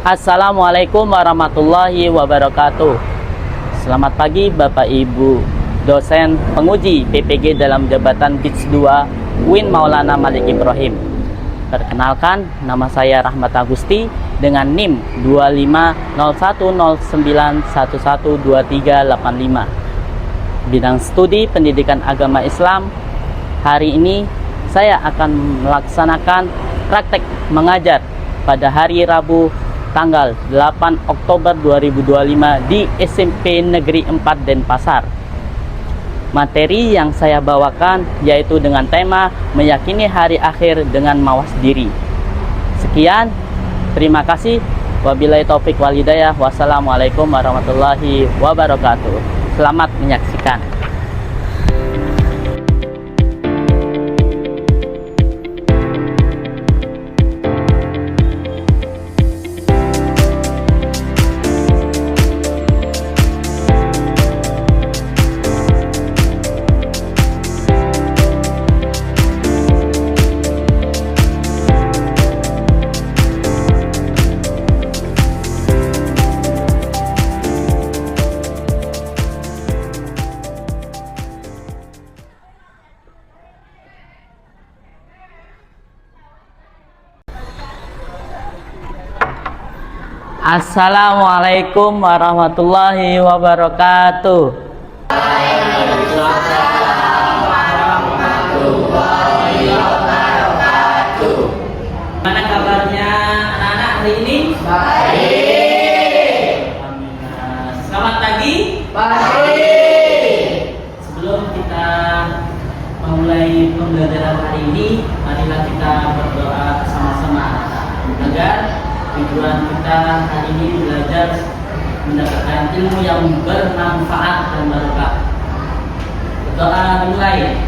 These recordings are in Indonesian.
Assalamualaikum warahmatullahi wabarakatuh. Selamat pagi Bapak Ibu dosen penguji PPG dalam jabatan BITS 2 UIN Maulana Malik Ibrahim. Perkenalkan, nama saya Rahmat Agusti dengan NIM 250109112385. Bidang studi pendidikan agama Islam. Hari ini saya akan melaksanakan praktek mengajar pada hari Rabu tanggal 8 Oktober 2025 di SMP Negeri 4 Denpasar. Materi yang saya bawakan yaitu dengan tema meyakini hari akhir dengan mawas diri. Sekian, terima kasih. Wabillahi taufik wal hidayah. Wassalamualaikum warahmatullahi wabarakatuh. Selamat menyaksikan. Assalamualaikum warahmatullahi wabarakatuh. Mana kabarnya anak-anak hari ini? Baik. Selamat pagi. Baik. Sebelum kita memulai pembelajaran hari ini, marilah kita berdoa bersama-sama agar tujuan kita hari ini belajar mendapatkan ilmu yang bermanfaat dan barokah. Doa dimulai.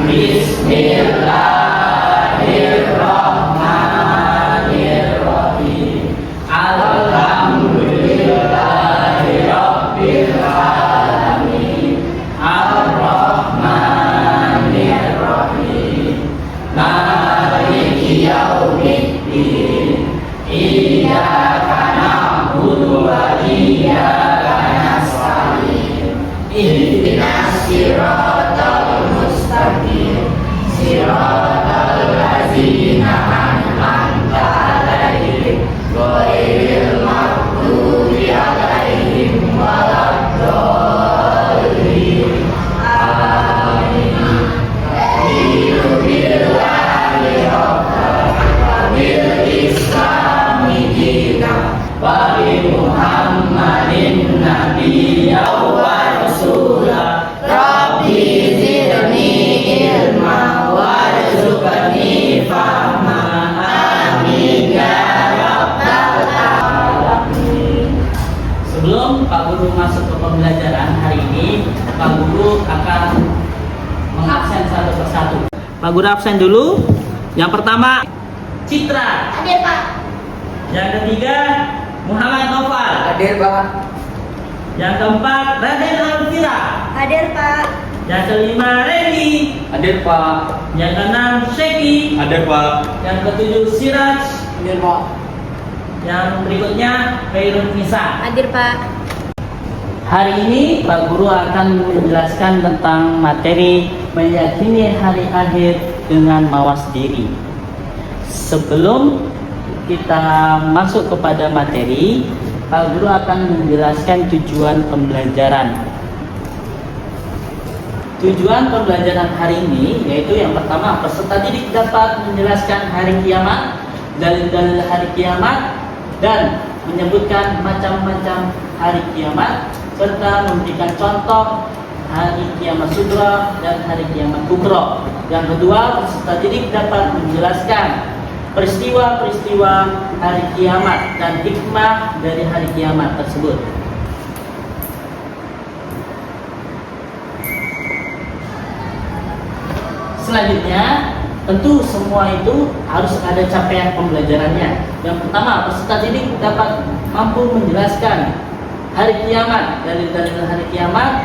Bismillahirrahmanirrahim. Alhamdulillahirabbil alamin. Arrahmanirrahim. Maliki yaumiddin. Iyyaka na'budu wa iyyaka nasta'in. Ihdinas siratal mustaqim. Siratal ladzina an'amta 'alaihim ghairil maghdubi 'alaihim waladdallin. Amin. Billahi rabbana bil Islam wa bi Muhammadin nabiyya wa rasula. Rabbi zidni ilma warzuqni fahma. Amin ya rabbal alamin. Sebelum Pak Guru masuk ke pembelajaran hari ini, Pak Guru akan mengabsen satu persatu. Pak Guru absen dulu. Yang pertama, Citra. Hadir, Pak. Yang ketiga, Muhammad Noval. Hadir, Pak. Yang keempat, Raden Alfira. Hadir, Pak. Yang kelima, Randy. Hadir, Pak. Yang keenam, Sheki. Hadir, Pak. Yang ketujuh, Siraj. Hadir, Pak. Yang berikutnya, Khairun Nisa. Hadir, Pak. Hari ini Pak Guru akan menjelaskan tentang materi meyakini hari akhir dengan mawas diri. Sebelum kita masuk kepada materi, Pak Guru akan menjelaskan tujuan pembelajaran. Tujuan pembelajaran hari ini yaitu yang pertama, peserta didik dapat menjelaskan hari kiamat, dalil-dalil hari kiamat, dan menyebutkan macam-macam hari kiamat, serta memberikan contoh hari kiamat sugra dan hari kiamat kubra. Yang kedua, peserta didik dapat menjelaskan peristiwa-peristiwa hari kiamat dan hikmah dari hari kiamat tersebut. Selanjutnya, tentu semua itu harus ada capaian pembelajarannya. Yang pertama, peserta didik dapat mampu menjelaskan hari kiamat, dalil-dalil hari kiamat,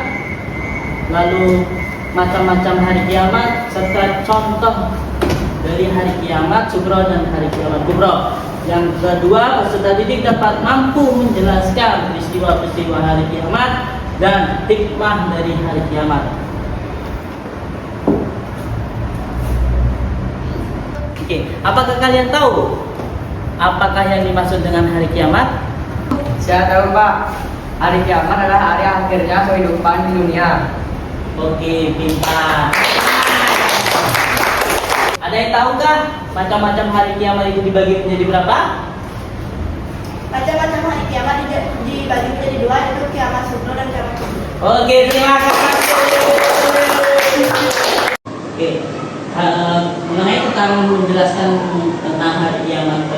lalu macam-macam hari kiamat, serta contoh dari hari kiamat sugro dan hari kiamat kubro. Yang kedua, peserta didik dapat mampu menjelaskan peristiwa-peristiwa hari kiamat dan hikmah dari hari kiamat. Oke, apakah kalian tahu apakah yang dimaksud dengan hari kiamat? Saya tahu Pak, hari kiamat adalah hari akhirnya kehidupan di dunia. Oke, pintar. Ada yang tahukah macam-macam hari kiamat itu dibagi menjadi berapa? Macam-macam hari kiamat dibagi menjadi dua, yaitu kiamat sugro dan kiamat kubro. Oke, terima kasih. Oke, mengenai tentang menjelaskan tentang hari kiamat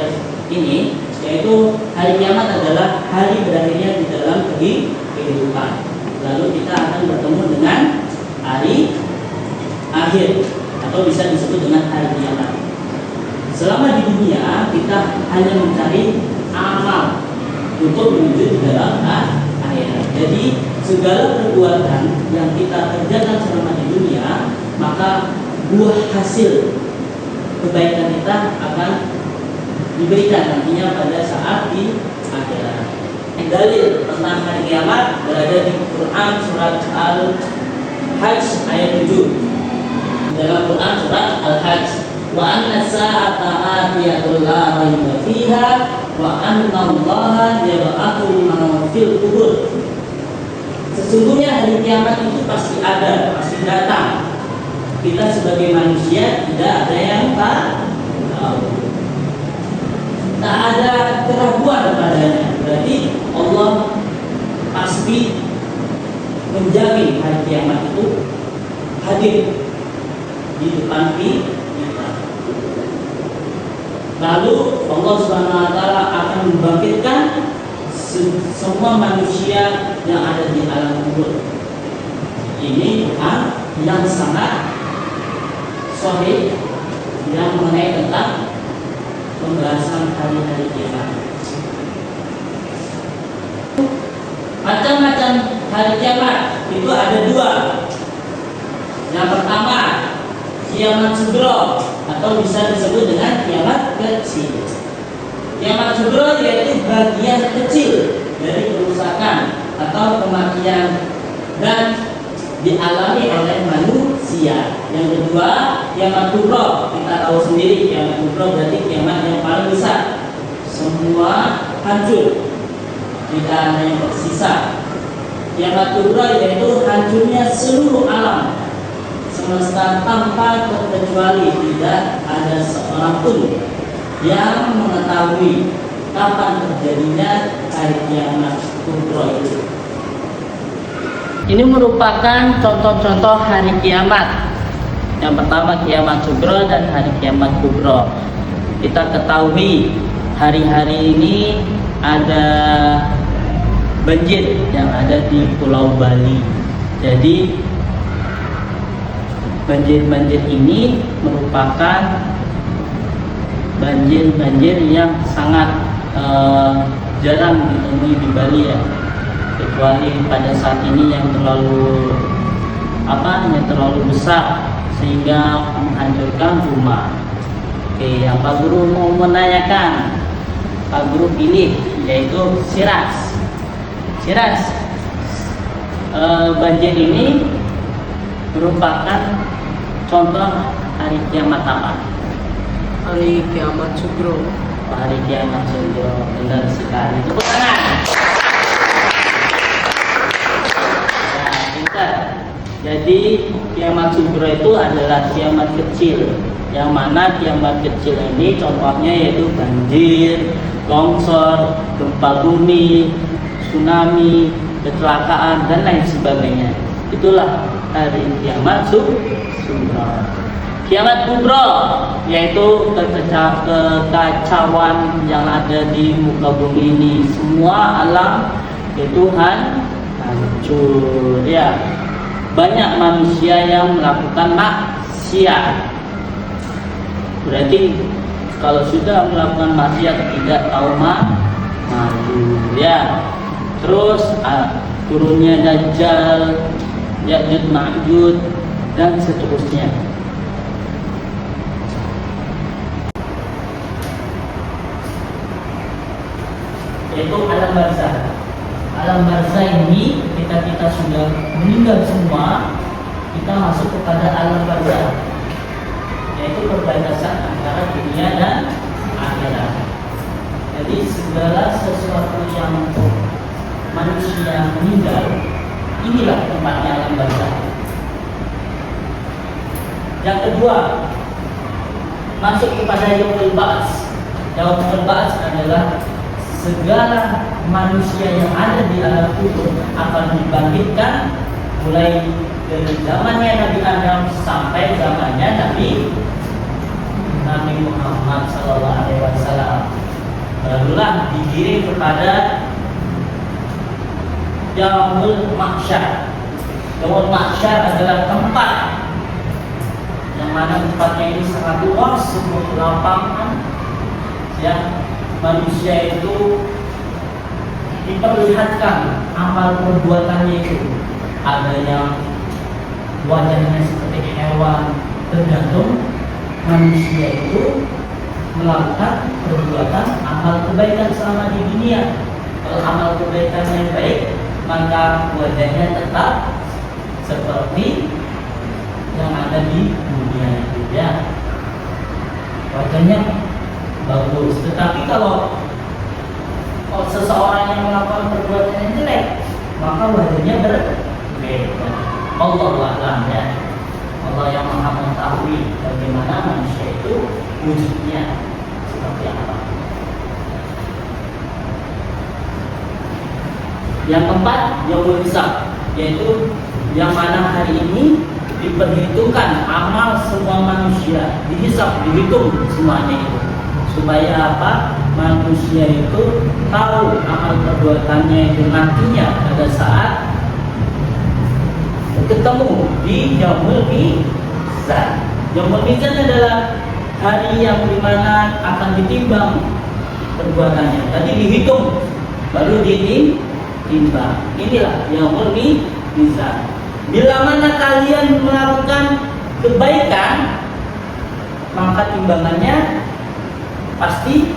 ini, yaitu hari kiamat adalah hari berakhirnya di dalam kehidupan. Lalu kita akan bertemu dengan hari akhir atau bisa disebut dengan hari kiamat. Selama di dunia kita hanya mencari amal untuk menuju di dalam akhirat. Jadi segala perbuatan yang kita kerjakan selama di dunia, maka buah hasil kebaikan kita akan diberikan nantinya pada saat di akhirat. Dalil tentang hari kiamat berada di Quran surat Al-Hajj ayat 7. Dalam Quran surat Al-Hajj, wa anna sa'ata atiyatul la raiba fiha wa anna Allaha yab'atsu man fil qubur. Sesungguhnya hari kiamat itu pasti ada, pasti datang. Kita sebagai manusia tidak ada yang tahu. Tak ada keraguan padanya. Berarti Allah pasti menjamin hari kiamat itu hadir di depan kita. Lalu Allah SWT akan membangkitkan semua manusia yang ada di alam kubur. Ini yang sangat sahih yang mengenai tentang pembahasan hari-hari kiamat. Macam-macam hari kiamat itu ada dua. Yang pertama, kiamat sugro atau bisa disebut dengan kiamat kecil. Kiamat sugro yaitu bagian kecil dari kerusakan atau kematian dan dialami oleh manusia. Yang kedua, kiamat kubro. Kita tahu sendiri kiamat kubro berarti kiamat yang paling besar. Semua hancur, tidak ada yang tersisa. Kiamat kubro yaitu hancurnya seluruh alam semesta tanpa terkecuali, tidak ada seorang pun yang mengetahui kapan terjadinya hari kiamat kubro itu. Ini merupakan contoh-contoh hari kiamat. Yang pertama kiamat sugro dan hari kiamat kubro. Kita ketahui hari-hari ini ada banjir yang ada di Pulau Bali. Jadi banjir-banjir ini merupakan banjir-banjir yang sangat jarang ditemui di Bali ya, kecuali pada saat ini yang terlalu besar sehingga menghancurkan rumah. Oke, yang Pak Guru mau menanyakan, Pak Guru pilih yaitu Siras. Banjir ini merupakan contoh hari kiamat apa? Hari kiamat sugro. Hari kiamat sugro, benar sekali. Tepuk tangan. Nah, pintar. Jadi kiamat sugro itu adalah kiamat kecil, yang mana kiamat kecil ini contohnya yaitu banjir, longsor, gempa bumi, tsunami, kecelakaan dan lain sebagainya. Itulah hari kiamat sugro. Kiamat kubro yaitu kekacauan yang ada di muka bumi ini. Semua alam itu hancur ya. Banyak manusia yang melakukan maksiat. Berarti kalau sudah melakukan maksiat tidak tahu malu ya. Terus turunnya Dajjal, Ya'juj Ma'juj dan seterusnya. yaitu alam barzah. Alam barzah ini ketika kita sudah meninggal semua, kita masuk kepada alam barzah, yaitu perbatasan antara dunia dan akhirat. Jadi segala sesuatu yang manusia meninggal, inilah tempatnya alam barzah. Yang kedua, masuk kepada yaumul ba'ts. Yaumul ba'ts adalah segala manusia yang ada di alam kubur akan dibangkitkan mulai dari zamannya Nabi Adam sampai zamannya Nabi Muhammad SAW. Barulah digiring kepada Yaumul Mahsyar. Yaumul Mahsyar adalah tempat yang mana tempatnya ini sangat luas, sebuah lapangan yang manusia itu diperlihatkan amal perbuatannya itu. Ada yang wajahnya seperti hewan, tergantung manusia itu melakukan perbuatan amal kebaikan selama di dunia. Kalau amal kebaikan yang baik, maka wajahnya tetap seperti yang ada di dunia itu, ya. Wajahnya bagus. Tetapi kalau seseorang yang melakukan perbuatan yang jelek, maka wajahnya berbeda. Allah a'lam, ya. Allah yang Maha mengetahui bagaimana manusia itu wujudnya seperti apa. Yang keempat, yaumul hisab, yaitu yang mana hari ini diperhitungkan amal semua manusia, dihisab, dihitung semuanya itu, supaya apa? Manusia itu tahu amal perbuatannya itu nantinya pada saat ketemu di Yaumul Mizan. Yaumul Mizan adalah hari yang dimana akan ditimbang perbuatannya. Tadi dihitung, baru ditimbang. Inilah Yaumul Mizan. Bila mana kalian melakukan kebaikan, maka timbangannya pasti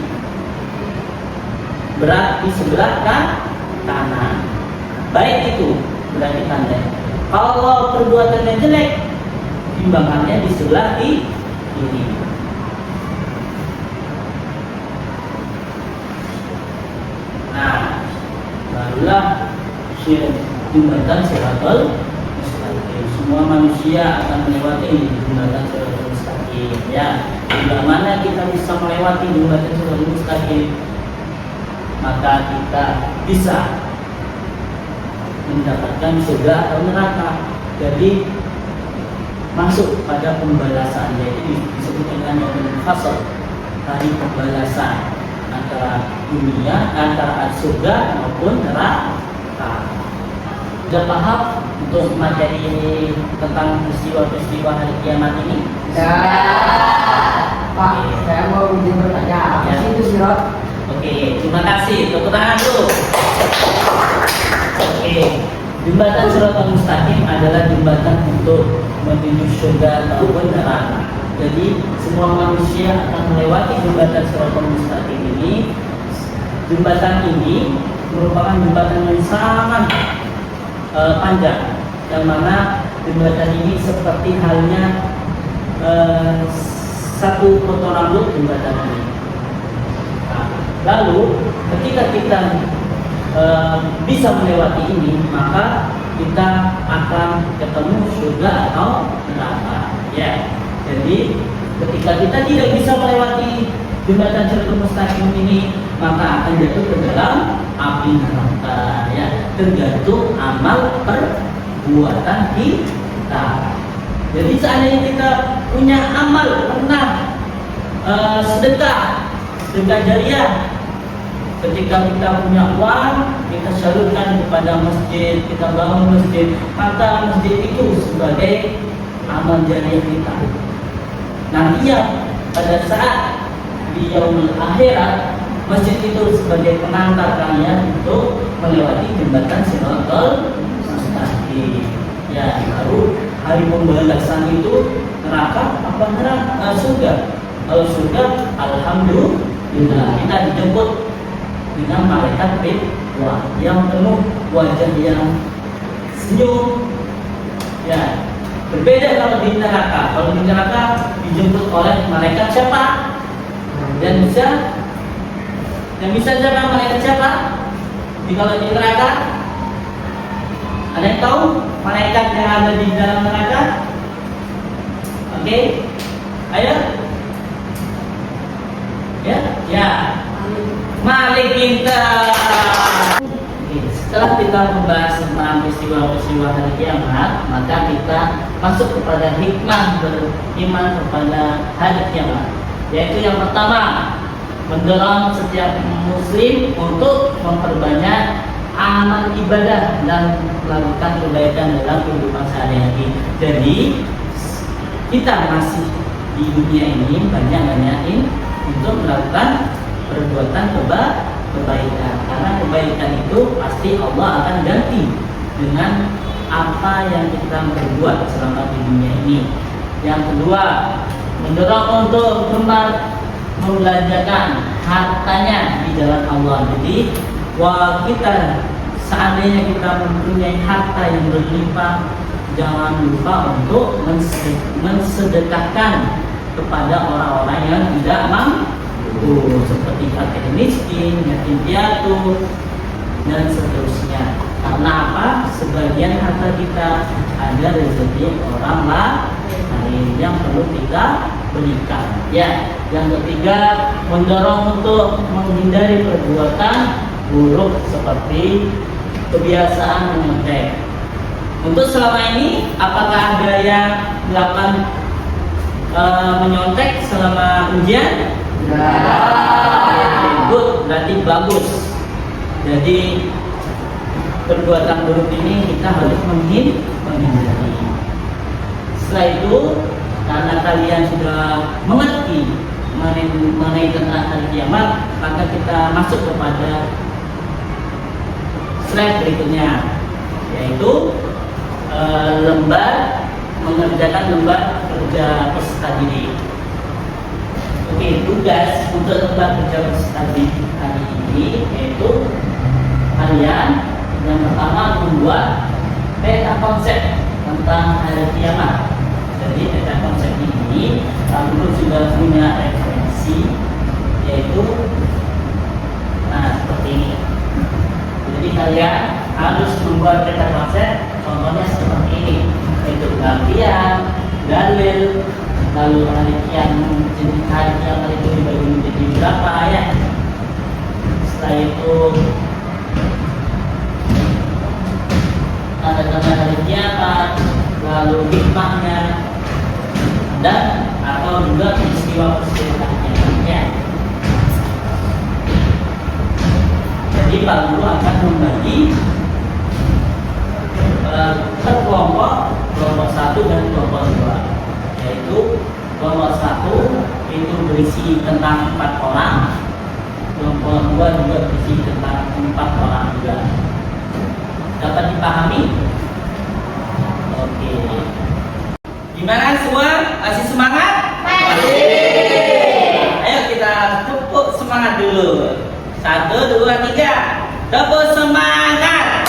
berat di sebelah kanan. Baik itu berarti tanda. Kalau perbuatannya jelek, timbangannya di sebelah ini. Nah, barulah jembatan Siratal Mustaqim. Semua manusia akan melewati jembatan Siratal Mustaqim, ya. Bila mana kita bisa melewati jembatan Siratal Mustaqim, maka kita bisa mendapatkan surga atau neraka. Jadi masuk pada pembalasan, yaitu disebut dengan yaumul fasl, hari pembalasan antara dunia, antara surga maupun neraka. Sudah paham untuk materi tentang peristiwa-peristiwa hari kiamat ini? Ya, Pak, saya mau bertanya, apa sih itu sirat? Oke, terima kasih. Tepuk tangan dulu. Oke, jembatan Siratal Mustaqim adalah jembatan untuk menuju surga ataupun neraka. Jadi semua manusia akan melewati jembatan Siratal Mustaqim ini. Jembatan ini merupakan jembatan yang sangat panjang, yang mana jembatan ini seperti halnya satu potong rambut jembatan ini. Nah, lalu ketika kita bisa melewati ini, maka kita akan ketemu surga atau neraka, ya. Jadi ketika kita tidak bisa melewati jembatan Siratal Mustaqim ini, maka akan jatuh ke dalam api neraka, ya. Tergantung amal perbuatan kita. Jadi seandainya kita punya amal, pernah sedekah jariah, ketika kita punya uang, kita salurkan kepada masjid, kita bangun masjid, maka masjid itu sebagai amal jariah kita. Nantinya pada saat di yaumul akhirat, masjid itu sebagai pengantar kalian untuk melewati jembatan Siratal Mustaqim. Ya, baru hari pembalasan itu neraka apa neraka? Surga. Kalau surga, alhamdulillah kita dijemput dengan malaikat Ridwan yang penuh wajah yang senyum. Ya, berbeda kalau di neraka. Kalau di neraka dijemput oleh malaikat siapa? Yang bisa siapa? Malaikat siapa? Kalau di neraka, ada yang tahu malaikat yang ada di dalam neraka? Oke, ayo. Ya, Malik kita. Setelah kita membahas tentang peristiwa-peristiwa hari kiamat, maka kita masuk kepada hikmah beriman kepada hari kiamat. Yaitu yang pertama, mendorong setiap muslim untuk memperbanyak amal ibadah dan melakukan kebaikan dalam kehidupan sehari-hari. Jadi kita masih di dunia ini banyak-banyakin untuk melakukan perbuatan kebaikan, karena kebaikan itu pasti Allah akan ganti dengan apa yang kita berbuat selama di dunia ini. Yang kedua, mendorong untuk membelanjakan hartanya di jalan Allah. Jadi, kita seandainya kita mempunyai harta yang berlimpah, jangan lupa untuk mensedekahkan kepada orang-orang yang tidak mampu, seperti fakir miskin, yatim piatu, dan seterusnya. Karena apa? Sebagian harta kita ada rezeki orang lain yang perlu kita berikan. Ya, yang ketiga, mendorong untuk menghindari perbuatan buruk seperti kebiasaan menyontek. Untuk selama ini, apakah ada yang melakukan menyontek selama ujian? Good, berarti bagus. Jadi perbuatan buruk ini kita harus menghindari. Setelah itu, karena kalian sudah mengerti mengenai tentang hari kiamat, maka kita masuk kepada slide berikutnya, yaitu mengerjakan lembar kerja peserta didik. Oke, tugas untuk lembar kerja peserta didik hari ini yaitu kalian yang pertama membuat peta konsep tentang hari kiamat. Jadi peta konsep ini kamu sudah punya referensi, yaitu seperti ini. Jadi kalian harus membuat peta konsep, contohnya seperti ini, yaitu gantian, dalil, lalu hari kiamat itu dibagi menjadi berapa ayat. Setelah itu tanda-tanda hari kiamat, lalu hikmahnya, dan atau juga peristiwa-peristiwa hari kiamatnya. Jadi Pak Guru akan membagi per kelompok 1 dan kelompok 2, yaitu kelompok 1 itu berisi tentang 4 orang, kelompok 2 juga berisi tentang 4 orang juga. Dapat dipahami? Oke. Gimana semua? Masih semangat? Masih. Ayo kita tepuk semangat dulu. 1, 2, 3. Tepuk semangat.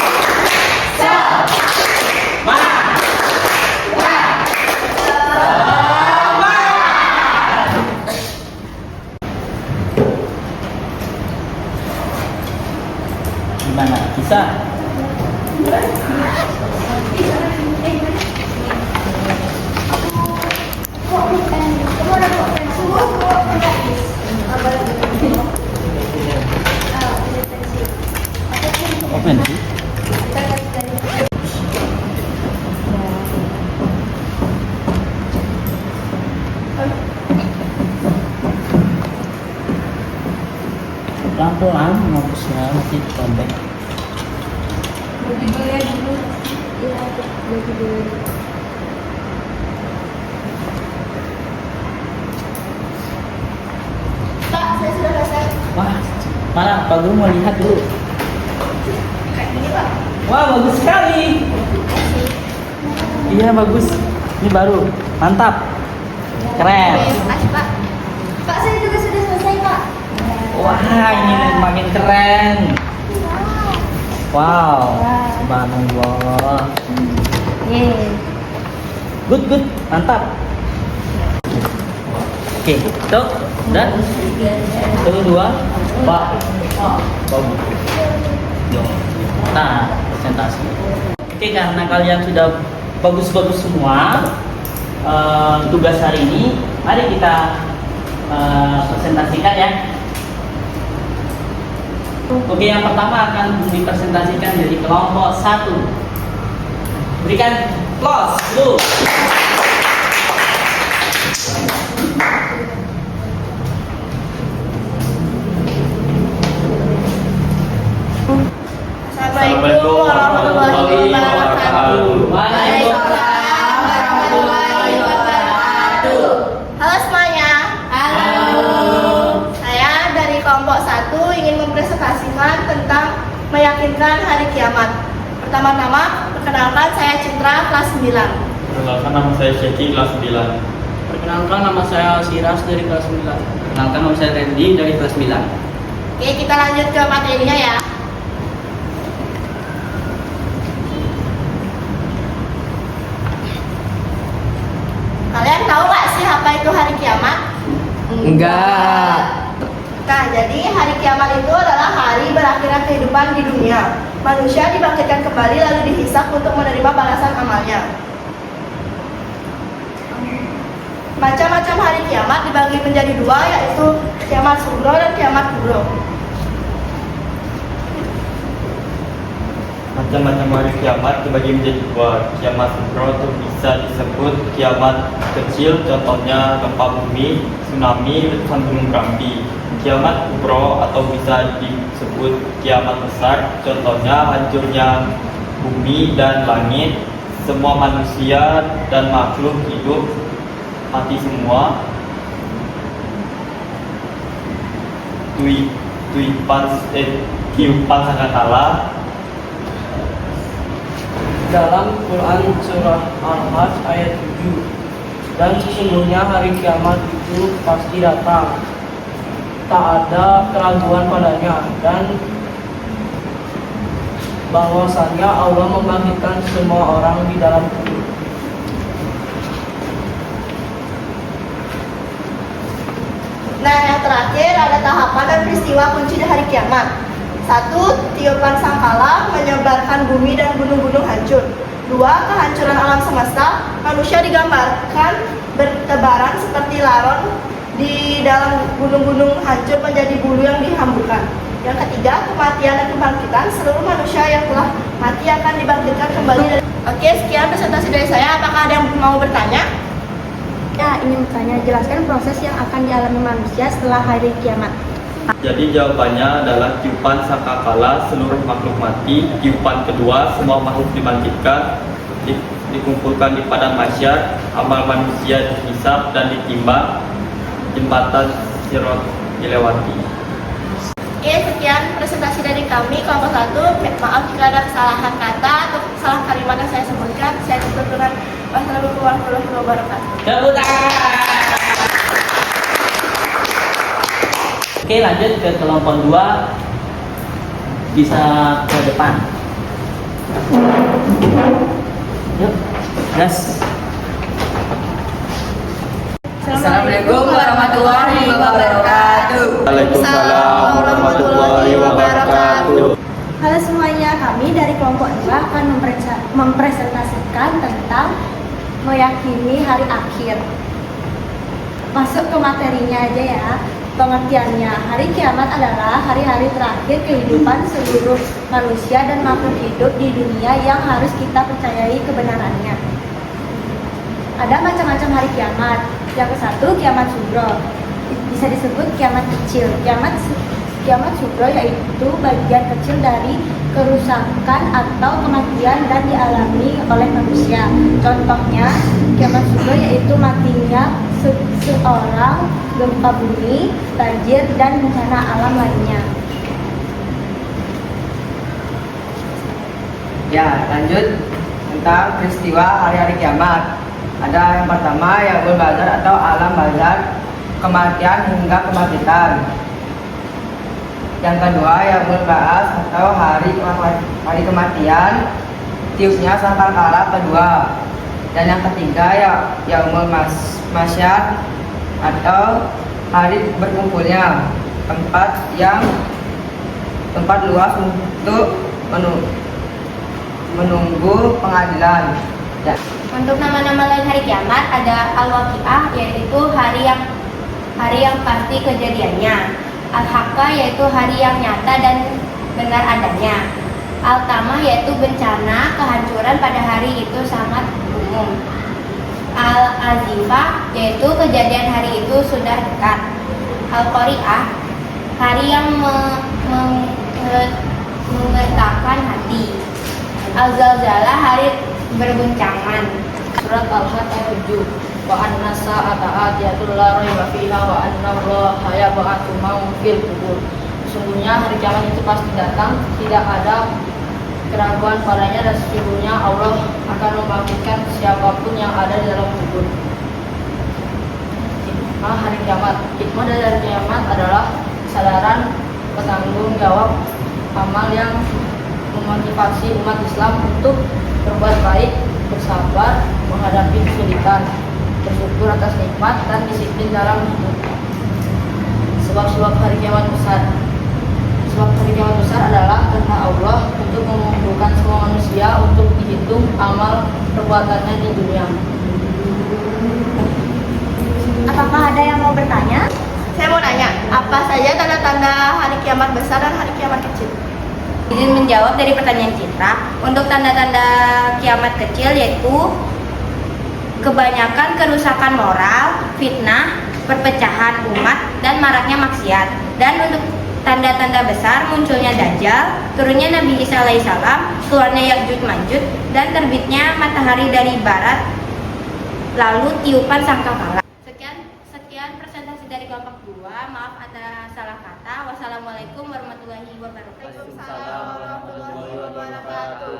Gimana? Bisa? Open sih? Pelan-pelan ngapusnya masih pendek. Pak, saya sudah selesai. Wah, mana Pak Guru mau lihat dulu. Kayak gini, Pak. Wah, bagus sekali. Iya, bagus. Ini baru. Mantap. Keren. Makasih, Pak. Pak, saya juga sudah selesai, Pak. Wah, ini makin keren. Wow. Subhanallah. Good, good. Mantap. Oke, tuh. Dan satu, dua, Pak. Bagus. Yo. Nah, presentasi. Oke, karena kalian sudah bagus-bagus semua, tugas hari ini, mari kita presentasikan ya. Oke, yang pertama akan dipresentasikan dari kelompok 1. Berikan applause dulu. Assalamualaikum warahmatullahi wabarakatuh. Waalaikumsalam warahmatullahi wabarakatuh. Halo semuanya. Halo. Saya dari kelompok 1 ingin mempresentasikan tentang meyakinkan hari kiamat. Pertama-tama, perkenalkan saya Citra kelas 9. Perkenalkan nama saya Syeki kelas 9. Perkenalkan nama saya Siras dari kelas 9. Perkenalkan nama saya Randy dari kelas 9. Oke, kita lanjut ke materinya ya. Kalian tahu nggak sih apa itu hari kiamat? Enggak. Nah, jadi hari kiamat itu adalah hari berakhirnya kehidupan di dunia. Manusia dibangkitkan kembali lalu dihisap untuk menerima balasan amalnya. Macam-macam hari kiamat dibagi menjadi 2, yaitu kiamat sugro dan kiamat kubro. Macam-macam hari kiamat dibagi menjadi 2. Kiamat sugro itu bisa disebut kiamat kecil, contohnya gempa bumi, tsunami, letusan gunung Merapi. Kiamat kubro atau bisa disebut kiamat besar, contohnya hancurnya bumi dan langit, semua manusia dan makhluk hidup mati semua. Tiupan sangkakala. Dalam Quran surah Al-Hajj ayat 7, dan sesungguhnya hari kiamat itu pasti datang, tak ada keraguan padanya, dan bahwasanya Allah membangkitkan semua orang di dalam kubur. Nah, yang terakhir ada tahapan dan peristiwa kunci di hari kiamat. 1. Tiupan sangkala menyebarkan bumi dan gunung-gunung hancur. 2. Kehancuran alam semesta. Manusia digambarkan bertebaran seperti laron di dalam gunung-gunung hancur menjadi bulu yang dihamburkan. Yang ketiga, kematian dan kebangkitan. Seluruh manusia yang telah mati akan dibangkitkan kembali. Oke, sekian presentasi dari saya. Apakah ada yang mau bertanya? Ya, ingin bertanya, jelaskan proses yang akan dialami manusia setelah hari kiamat. Jadi jawabannya adalah tiupan sangkakala seluruh makhluk mati. Tiupan kedua semua makhluk dibangkitkan, dikumpulkan di padang mahsyar, amal manusia dihisab dan ditimbang, jembatan Sirat dilewati. Oke, sekian presentasi dari kami kelompok 1. Maaf jika ada kesalahan kata atau kesalahan kalimat yang saya sebutkan. Saya tutup dengan wassalamualaikum warahmatullahi wabarakatuh. Tepuk tangan. Oke, lanjut ke kelompok 2. Bisa ke depan. Yuk, gas. Assalamualaikum warahmatullahi wabarakatuh. Waalaikumsalam warahmatullahi wabarakatuh. Halo semuanya, kami dari kelompok 2 akan mempresentasikan tentang meyakini hari akhir. Masuk ke materinya aja ya. Pengertiannya, hari kiamat adalah hari-hari terakhir kehidupan seluruh manusia dan makhluk hidup di dunia yang harus kita percayai kebenarannya. Ada macam-macam hari kiamat. Yang ke-1, kiamat sugro. Bisa disebut kiamat kecil. Kiamat sugro yaitu bagian kecil dari kerusakan atau kematian dan dialami oleh manusia. Contohnya, kiamat sugro yaitu matinya seorang, gempa bumi, banjir, dan bencana alam lainnya. Ya, lanjut tentang peristiwa hari-hari kiamat. Ada yang pertama, yaumul bazar atau alam bazar, kematian hingga kebangkitan. Yang kedua yaumul ba'ats atau hari kematian, tiupnya sangkakala kedua. Dan yang ketiga ya yaumul masyar atau hari berkumpulnya tempat luas untuk menunggu pengadilan. Ya. Untuk nama-nama lain hari kiamat ada Al-Waqi'ah, yaitu hari yang pasti kejadiannya. Al-Haqqah, yaitu hari yang nyata dan benar adanya. Al-Tamah, yaitu bencana kehancuran pada hari itu sangat umum. Al-Azifah, yaitu kejadian hari itu sudah dekat. Al-Qari'ah, hari yang menggetarkan hati. Al-Zalzalah, hari berguncangan. Surat Al-Had ayat 7. Wa anna sa'ata atiyatul la raiba fiha wa anna Allaha yab'atsu man fil qubur. Sesungguhnya hari kiamat itu pasti datang, tidak ada keraguan padanya, dan sesungguhnya Allah akan membangkitkan siapapun yang ada di dalam kubur. Hikmah hari kiamat. Hikmah dari hari kiamat adalah kesadaran bertanggung jawab amal yang memotivasi umat Islam untuk berbuat baik, bersabar menghadapi kesulitan, bersyukur atas nikmat, dan disiplin dalam hidup. Sebab hari kiamat besar. Sebab hari kiamat besar adalah karena Allah untuk mengumpulkan semua manusia untuk dihitung amal perbuatannya di dunia. Apakah ada yang mau bertanya? Saya mau nanya, apa saja tanda-tanda hari kiamat besar dan hari kiamat kecil? Izin menjawab dari pertanyaan Citra. Untuk tanda-tanda kiamat kecil yaitu kebanyakan kerusakan moral, fitnah, perpecahan umat, dan maraknya maksiat. Dan untuk tanda-tanda besar munculnya Dajjal, turunnya Nabi Isa alaihissalam, keluarnya Ya'juj Ma'juj, dan terbitnya matahari dari barat, lalu tiupan sangkakala. Sekian presentasi dari kelompok 2. Maaf ada salah kata. Wassalamualaikum warahmatullahi wabarakatuh. Waalaikumsalam warahmatullahi wabarakatuh.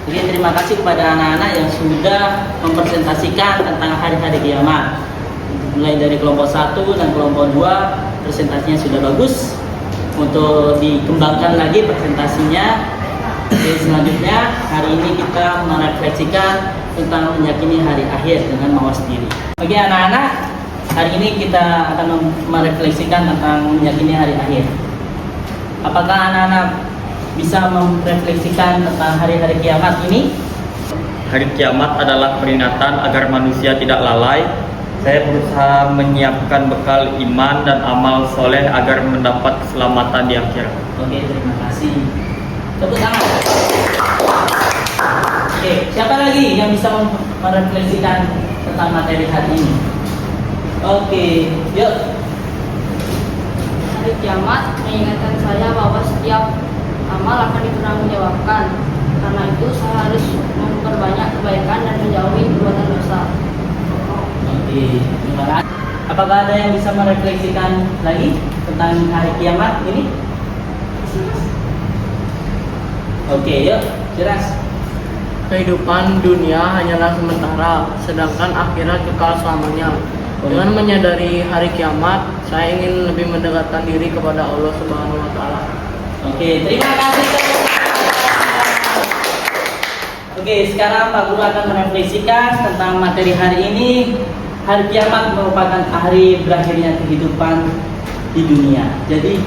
Jadi terima kasih kepada anak-anak yang sudah mempresentasikan tentang hari-hari kiamat. Mulai dari kelompok 1 dan kelompok 2 presentasinya sudah bagus. Untuk dikembangkan lagi presentasinya. Jadi selanjutnya hari ini kita merefleksikan tentang meyakini hari akhir dengan mawas diri. Bagi anak-anak, hari ini kita akan merefleksikan tentang meyakini hari akhir. Apakah anak-anak bisa merefleksikan tentang hari-hari kiamat ini? Hari kiamat adalah peringatan agar manusia tidak lalai. Saya berusaha menyiapkan bekal iman dan amal soleh agar mendapat keselamatan di akhirat. Oke, terima kasih. Tepuk tangan. Oke, siapa lagi yang bisa merefleksikan tentang materi hari ini? Oke, yuk. Hari kiamat mengingatkan saya bahwa setiap amal akan dipertanggungjawabkan. Karena itu saya harus memperbanyak kebaikan dan menjauhi perbuatan dosa. Oke, terima kasih. Apakah ada yang bisa merefleksikan lagi tentang hari kiamat ini? Oke, yuk, jelas. Kehidupan dunia hanyalah sementara, sedangkan akhirat kekal selamanya. Dengan menyadari hari kiamat, saya ingin lebih mendekatkan diri kepada Allah Subhanahu wa Ta'ala. Oke, terima kasih. Oke, sekarang Pak Guru akan merefleksikan tentang materi hari ini. Hari kiamat merupakan hari berakhirnya kehidupan di dunia. Jadi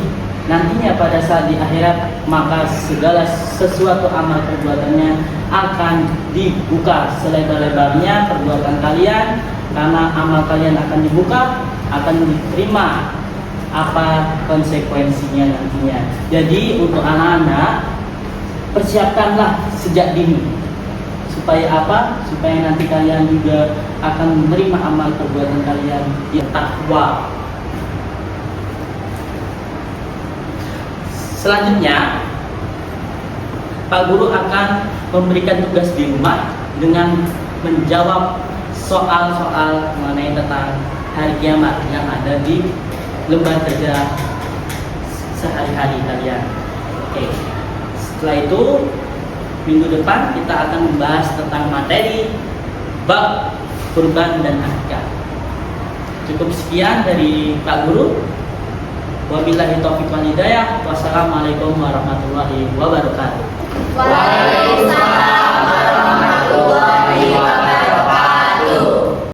nantinya pada saat di akhirat, maka segala sesuatu amal perbuatannya akan dibuka selebar-lebarnya perbuatan kalian, karena amal kalian akan dibuka, akan diterima apa konsekuensinya nantinya. Jadi untuk anak-anak, persiapkanlah sejak dini. Supaya apa? Supaya nanti kalian juga akan menerima amal perbuatan kalian yang takwa. Selanjutnya, Pak Guru akan memberikan tugas di rumah dengan menjawab soal-soal mengenai tentang hari kiamat yang ada di lembar kerja sehari-hari kalian. Oke. Setelah itu, minggu depan kita akan membahas tentang materi bab kurban dan akikah. Cukup sekian dari Pak Guru. Wabillahi taufiq wal hidayah. Wassalamualaikum warahmatullahi wabarakatuh. Waalaikumsalam.